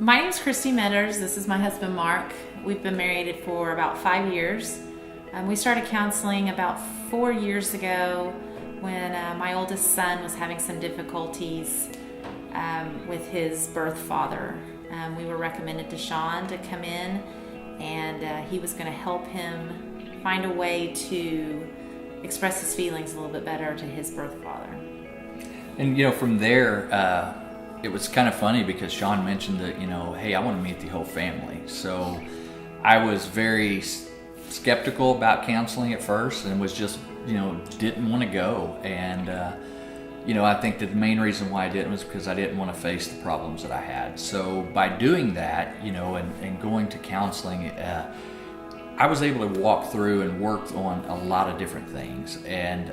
My name is Christy Metters. This is my husband, Mark. We've been married for about 5 years. We started counseling about 4 years ago when my oldest son was having some difficulties with his birth father. We were recommended to Shawn to come in, and he was going to help him find a way to express his feelings a little bit better to his birth father. And from there, it was kind of funny because Shawn mentioned that, hey, I want to meet the whole family. So I was very skeptical about counseling at first and was just, didn't want to go. And, I think that the main reason why I didn't was because I didn't want to face the problems that I had. So by doing that, and going to counseling, I was able to walk through and work on a lot of different things. And,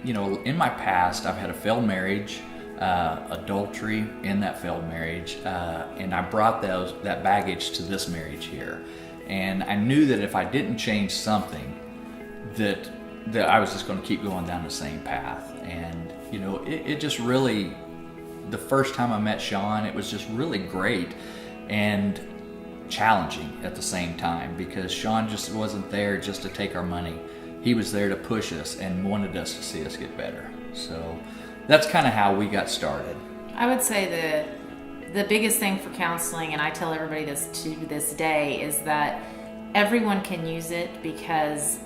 in my past, I've had a failed marriage, adultery in that failed marriage, and I brought that baggage to this marriage here. And I knew that if I didn't change something, that I was just going to keep going down the same path. And it just really, the first time I met Shawn, it was just really great and challenging at the same time, because Shawn just wasn't there just to take our money. He was there to push us and wanted us to see us get better. So that's kind of how we got started. I would say the biggest thing for counseling, and I tell everybody this to this day, is that everyone can use it because,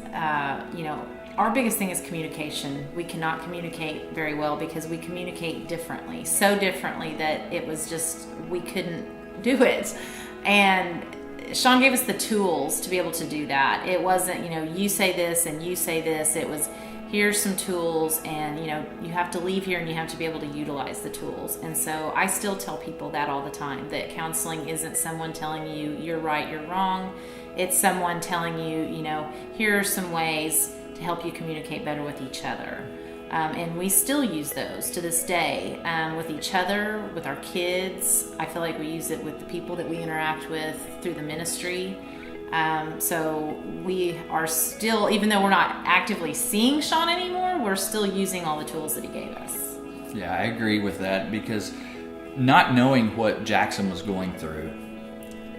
our biggest thing is communication. We cannot communicate very well because we communicate differently, so differently that it was just, we couldn't do it. And Shawn gave us the tools to be able to do that. It wasn't, you say this and you say this. It was, here's some tools, and you have to leave here and you have to be able to utilize the tools. And so I still tell people that all the time, that counseling isn't someone telling you you're right, you're wrong. It's someone telling you, here are some ways to help you communicate better with each other. And we still use those to this day, with each other, with our kids. I feel like we use it with the people that we interact with through the ministry. So we are still, even though we're not actively seeing Shawn anymore, we're still using all the tools that he gave us. Yeah, I agree with that, because not knowing what Jackson was going through,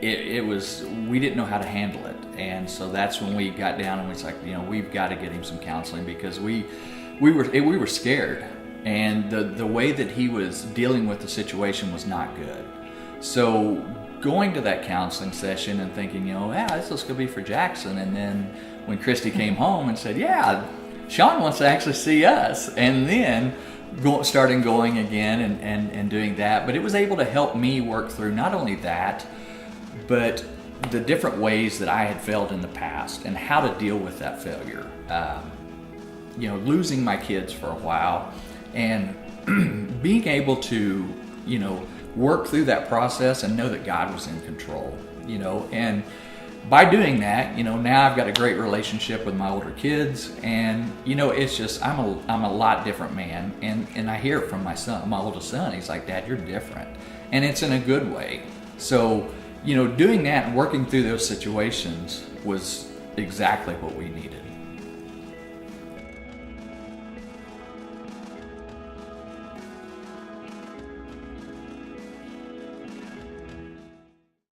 it was, we didn't know how to handle it. And so that's when we got down and we was like, we've got to get him some counseling, because we were scared, and the way that he was dealing with the situation was not good. So going to that counseling session and thinking, this is going to be for Jackson. And then when Christy came home and said, Shawn wants to actually see us. And then starting going again and doing that. But it was able to help me work through not only that, but the different ways that I had failed in the past and how to deal with that failure. Losing my kids for a while and being able to, work through that process and know that God was in control, and by doing that, now I've got a great relationship with my older kids, and, it's just, I'm a lot different man. And I hear it from my son, my oldest son. He's like, Dad, you're different. And it's in a good way. So, doing that and working through those situations was exactly what we needed.